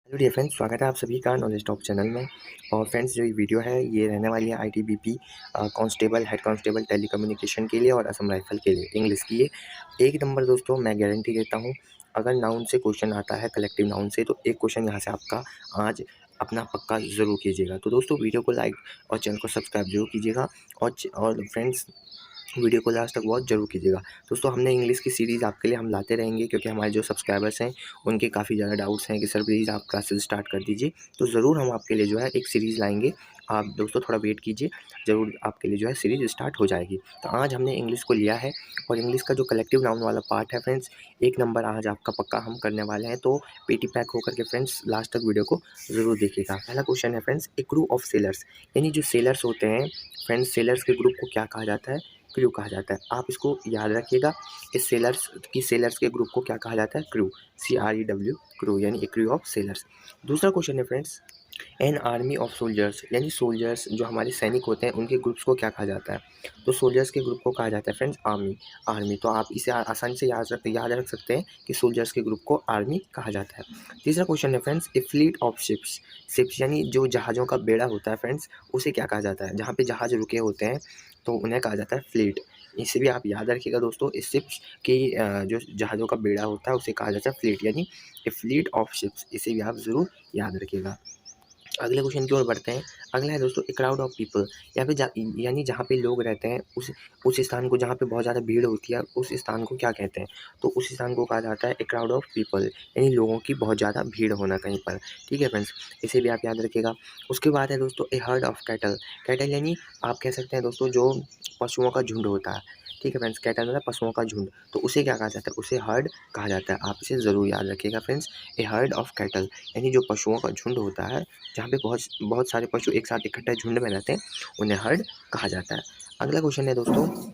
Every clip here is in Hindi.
हेलो डियर फ्रेंड्स, स्वागत है आप सभी का नॉलेज टॉप चैनल में। और फ्रेंड्स, जो ये वीडियो है ये रहने वाली है ITBP constable, head constable, telecommunication के लिए और असम राइफल के लिए इंग्लिश की है। एक नंबर दोस्तों, मैं गारंटी देता हूँ, अगर नाउन से क्वेश्चन आता है, कलेक्टिव नाउन से, तो एक क्वेश्चन यहाँ से आपका आज अपना पक्का ज़रूर कीजिएगा। तो दोस्तों, वीडियो को लाइक और चैनल को सब्सक्राइब जरूर कीजिएगा। और फ्रेंड्स, वीडियो को लास्ट तक वॉच जरूर कीजिएगा। दोस्तों, हमने इंग्लिश की सीरीज़ आपके लिए हम लाते रहेंगे, क्योंकि हमारे जो सब्सक्राइबर्स हैं उनके काफ़ी ज़्यादा डाउट्स हैं कि सर प्लीज़ आप क्लासेस स्टार्ट कर दीजिए। तो ज़रूर हम आपके लिए जो है एक सीरीज़ लाएंगे। आप दोस्तों थोड़ा वेट कीजिए, ज़रूर आपके लिए जो है सीरीज़ स्टार्ट हो जाएगी। तो आज हमने इंग्लिश को लिया है, और इंग्लिश का जो कलेक्टिव नाउन वाला पार्ट है फ्रेंड्स, एक नंबर आज आपका पक्का हम करने वाले हैं। तो पेटी पैक होकर के फ्रेंड्स लास्ट तक वीडियो को ज़रूर देखिएगा। पहला क्वेश्चन है friends, A crew of sellers, यानी जो सेलर्स होते हैं फ्रेंड्स, सेलर्स के ग्रुप को क्या कहा जाता है? क्रू कहा जाता है। आप इसको याद रखिएगा, इस सेलर्स के ग्रुप को क्या कहा जाता है? क्रू, CREW, क्रू, यानी ए क्रू ऑफ सेलर्स। दूसरा क्वेश्चन है friends, an army of soldiers, यानी सोल्जर्स जो हमारे सैनिक होते हैं उनके ग्रुप्स को क्या कहा जाता है? तो सोल्जर्स के ग्रुप को कहा जाता है फ्रेंड्स आर्मी। आर्मी, तो आप इसे आसानी से याद रख सकते हैं कि सोल्जर्स के ग्रुप को आर्मी कहा जाता है। तीसरा क्वेश्चन है friends, A fleet of ships, ships यानी जो जहाज़ों का बेड़ा होता है फ्रेंड्स, उसे क्या कहा जाता है? जहाँ पे जहाज़ रुके होते हैं तो उन्हें कहा जाता है फ्लीट। इसे भी आप याद रखिएगा दोस्तों, इस शिप्स की जो जहाज़ों का बेड़ा होता है उसे कहा जाता है फ्लीट, यानी ए फ्लीट ऑफ शिप्स। इसे भी आप ज़रूर याद रखिएगा। अगले क्वेश्चन की ओर बढ़ते हैं। अगला है दोस्तों, ए क्राउड ऑफ पीपल, यहाँ पे यानी जहाँ पे लोग रहते हैं, उस स्थान को, जहाँ पे बहुत ज़्यादा भीड़ होती है, उस स्थान को क्या कहते हैं? तो उस स्थान को कहा जाता है ए क्राउड ऑफ पीपल, यानी लोगों की बहुत ज़्यादा भीड़ होना कहीं पर। ठीक है फ्रेंड्स, इसे भी आप याद रखिएगा। उसके बाद है दोस्तों, ए हर्ड ऑफ कैटल। कैटल यानी आप कह सकते हैं दोस्तों जो पशुओं का झुंड होता है। ठीक है फ्रेंड्स, कैटल मतलब पशुओं का झुंड, तो उसे क्या कहा जाता है? उसे हर्ड कहा जाता है। आप इसे ज़रूर याद रखिएगा friends, A heard of cattle, यानी जो पशुओं का झुंड होता है, जहाँ पे बहुत बहुत सारे पशु एक साथ इकट्ठे झुंड में रहते हैं, उन्हें हर्ड कहा जाता है। अगला क्वेश्चन है दोस्तों,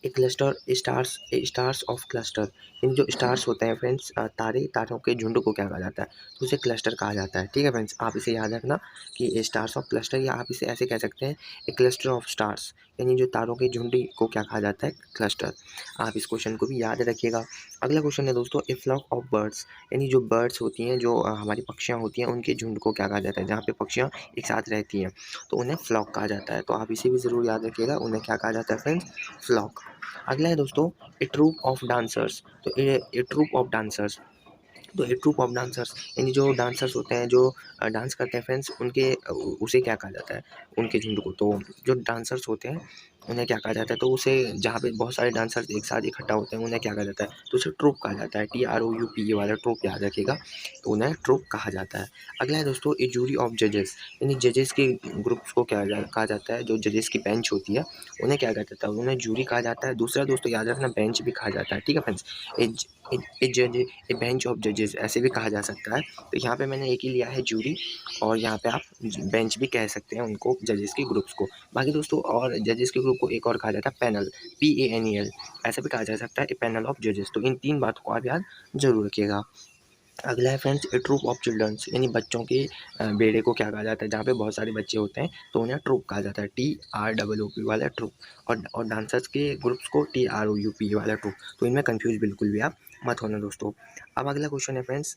a cluster stars of cluster, इन जो स्टार्स होते हैं फ्रेंड्स, तारों के झुंड को क्या कहा जाता है? तो उसे क्लस्टर कहा जाता है। ठीक है फ्रेंड्स, आप इसे याद रखना कि ए स्टार्स ऑफ क्लस्टर, या आप इसे ऐसे कह सकते हैं, ए क्लस्टर ऑफ स्टार्स, यानी जो तारों के झुंड को क्या कहा जाता है? क्लस्टर। आप इस क्वेश्चन को भी याद रखिएगा। अगला क्वेश्चन है दोस्तों, ए फ्लॉक ऑफ बर्ड्स, यानी जो बर्ड्स होती हैं, जो हमारी पक्षियाँ होती हैं, उनके झुंड को क्या कहा जाता है? जहाँ पे पक्षियाँ एक साथ रहती हैं तो उन्हें फ्लॉक कहा जाता है। तो आप इसे भी ज़रूर याद रखिएगा, उन्हें क्या कहा जाता है फ्रेंड्स? फ्लॉक। अगला है दोस्तों, ए ट्रूप ऑफ डांसर्स, तो ए ट्रूप ऑफ डांसर्स, तो ए ट्रूप ऑफ डांसर्स, यानी जो डांसर्स होते हैं, जो डांस करते हैं फ्रेंड्स, उनके उसे क्या कहा जाता है? उनके झुंड को। तो जो डांसर्स होते हैं उन्हें क्या कहा जाता है? तो उसे, जहाँ पे बहुत सारे डांसर्स एक साथ इकट्ठा होते हैं, उन्हें क्या कहा जाता है? तो उसे ट्रूप कहा जाता है। TROUP, ये वाला ट्रूप याद रखिएगा, तो उन्हें ट्रूप कहा जाता है। अगला है दोस्तों, ए जूरी ऑफ जजेस, यानी जजेस के ग्रुप्स को कहा जाता है। जो जजेस की बेंच होती है उन्हें क्या कहा जाता है? उन्हें जूरी कहा जाता है। दूसरा दोस्तों याद रखना, बेंच भी कहा जाता है। ठीक है फ्रेंड्स, ए बेंच ऑफ जजेस ऐसे भी कहा जा सकता है। तो यहाँ पे मैंने एक ही लिया है, जूरी, और यहाँ पे आप बेंच भी कह सकते हैं उनको, जजेस के ग्रुप्स को। बाकी दोस्तों, और जजेस के ग्रुप को एक और कहा जाता है पैनल, PANEL, ऐसा भी कहा जा सकता है, ए पैनल ऑफ जजेस। तो इन 3 बातों को आप याद जरूर रखिएगा। अगला है friends, a troop of childrens, यानी बच्चों के बेड़े को क्या कहा जाता है? जहाँ पे बहुत सारे बच्चे होते हैं तो उन्हें ट्रूप कहा जाता है, TROOP वाला ट्रूप। और डांसर्स के ग्रुप्स को TROUP वाला ट्रूप। तो इनमें कंफ्यूज बिल्कुल भी आप मत होना दोस्तों। अब अगला क्वेश्चन है friends,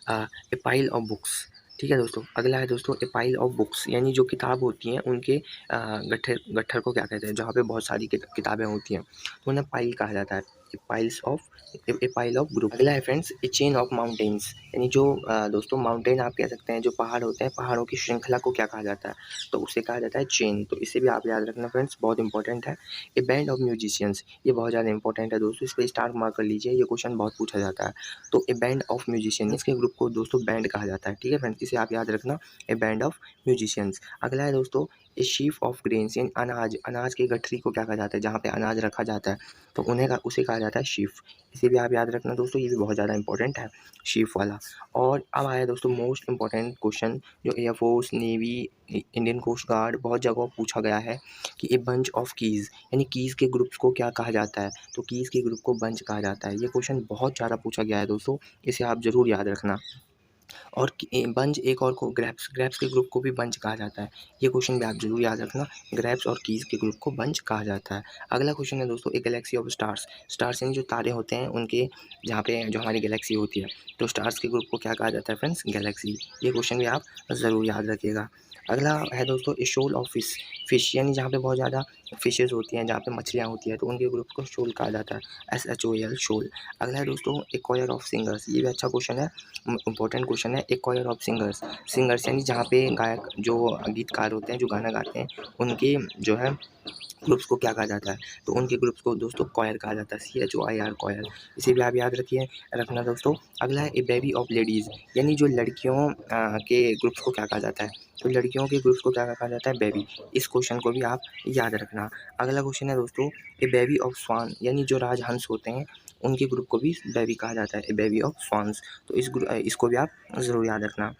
A pile of books. ठीक है दोस्तों, अगला है दोस्तों, ए पाइल ऑफ बुक्स, यानी जो किताब होती हैं उनके गट्ठर को क्या कहते हैं? जहाँ पे बहुत सारी किताबें होती हैं तो उन्हें पाइल कहा जाता है, ए पाइल ऑफ ग्रुप। अगला है friends, A chain of mountains, यानी जो दोस्तों माउंटेन आप कह सकते हैं, जो पहाड़ होते हैं, पहाड़ों की श्रृंखला को क्या कहा जाता है? तो उसे कहा जाता है चेन। तो इसे भी आप याद रखना फ्रेंड्स, बहुत इंपॉर्टेंट है। ए बैंड ऑफ म्यूजिशियंस, ये बहुत ज़्यादा इंपॉर्टेंट है दोस्तों, इस पर स्टार मार्क कर लीजिए, ये क्वेश्चन बहुत पूछा जाता है। तो ए बैंड ऑफ म्यूजिशियन, इसके ग्रुप को दोस्तों बैंड कहा जाता है। ठीक है फ्रेंड्स, इसे आप याद रखना, ए बैंड ऑफ म्यूजिशियंस। अगला है दोस्तों, ए शीफ ऑफ ग्रेन्स, यानी अनाज की गठरी को क्या कहा जाता है? जहाँ पे अनाज रखा जाता है तो उसे कहा जाता है शीफ। इसे भी आप याद रखना दोस्तों, ये भी बहुत ज़्यादा इंपॉर्टेंट है, शीफ वाला। और अब आया दोस्तों मोस्ट इंपॉर्टेंट क्वेश्चन, जो air force, navy, Indian coast guard, बहुत जगह पूछा गया है कि ए बंच ऑफ कीज़, यानी कीज़ के ग्रुप्स को क्या कहा जाता है? तो कीज़ के ग्रुप को बंच कहा जाता है। ये क्वेश्चन बहुत ज़्यादा पूछा गया है दोस्तों, इसे आप ज़रूर याद रखना। और बंच एक और को ग्रैप्स ग्रैप्स के ग्रुप को भी बंच कहा जाता है। ये क्वेश्चन भी आप ज़रूर याद रखना, ग्रैप्स और कीज़ के ग्रुप को बंच कहा जाता है। अगला क्वेश्चन है दोस्तों, ए गैलेक्सी ऑफ स्टार्स। स्टार्स यानी जो तारे होते हैं उनके, जहाँ पे जो हमारी गैलेक्सी होती है, तो स्टार्स के ग्रुप को क्या कहा जाता है फ्रेंड्स? गैलेक्सी। ये क्वेश्चन भी आप ज़रूर याद रखिएगा। अगला है दोस्तों, ए शोल ऑफ फिश। फिश यानी जहाँ पे बहुत ज़्यादा फिशेज़ होती हैं, जहाँ पे मछलियाँ होती हैं, तो उनके ग्रुप को शोल कहा जाता है, SHOL शोल। अगला है दोस्तों, ए कॉयर ऑफ सिंगर्स। ये भी अच्छा क्वेश्चन है, इंपॉर्टेंट क्वेश्चन है। ए कॉयर ऑफ सिंगर्स। सिंगर्स यानी जहाँ पे गायक जो गीतकार होते हैं, जो गाना गाते हैं, उनके जो है ग्रुप्स को क्या कहा जाता है? तो उनके ग्रुप्स को दोस्तों कॉयर कहा जाता है, CHOIR कॉयर। इसे भी आप याद रखना दोस्तों। अगला है ए बेबी ऑफ लेडीज़, यानी जो लड़कियों के ग्रुप्स को क्या कहा जाता है? तो लड़कियों के ग्रुप्स को क्या कहा जाता है? बेबी। इस क्वेश्चन को भी आप याद रखना। अगला क्वेश्चन है दोस्तों, ए बेबी ऑफ स्वान, यानी जो राजहंस होते हैं, उनके ग्रुप को भी बेबी कहा जाता है, ए बेबी ऑफ स्वान्स। तो इसको भी आप ज़रूर याद रखना।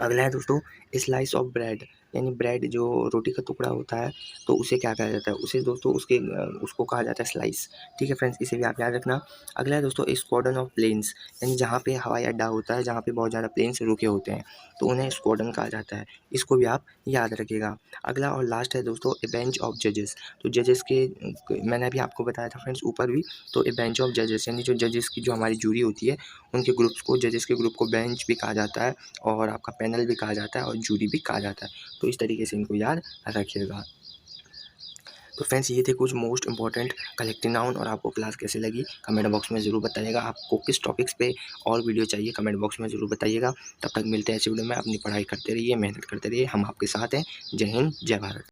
अगला है दोस्तों, स्लाइस ऑफ ब्रेड, यानी ब्रेड जो रोटी का टुकड़ा होता है, तो उसे क्या कहा जाता है? उसे दोस्तों उसको कहा जाता है स्लाइस। ठीक है फ्रेंड्स, इसे भी आप याद रखना। अगला है दोस्तों, स्क्वाड्रन ऑफ प्लेन्स, यानी जहाँ पे हवाई अड्डा होता है, जहाँ पे बहुत ज़्यादा प्लेन्स रुके होते हैं, तो उन्हें स्क्वाड्रन कहा जाता है। इसको भी आप याद रखिएगा। अगला और लास्ट है दोस्तों, ए बेंच ऑफ जजेस। तो जजेस के मैंने अभी आपको बताया था फ्रेंड्स ऊपर भी, तो ए बेंच ऑफ जजेस यानी जो जजेस की जो हमारी जूरी होती है, उनके ग्रुप्स को, जजेस के ग्रुप को बेंच भी कहा जाता है, और आपका पैनल भी कहा जाता है, और जूरी भी कहा जाता है। तो इस तरीके से इनको याद रखिएगा। तो फ्रेंड्स, ये थे कुछ मोस्ट इंपॉर्टेंट कलेक्टिव नाउन, और आपको क्लास कैसे लगी कमेंट बॉक्स में ज़रूर बताइएगा। आपको किस टॉपिक्स पे और वीडियो चाहिए कमेंट बॉक्स में ज़रूर बताइएगा। तब तक मिलते हैं ऐसे वीडियो में। अपनी पढ़ाई करते रहिए, मेहनत करते रहिए, हम आपके साथ हैं। जय हिंद, जय भारत।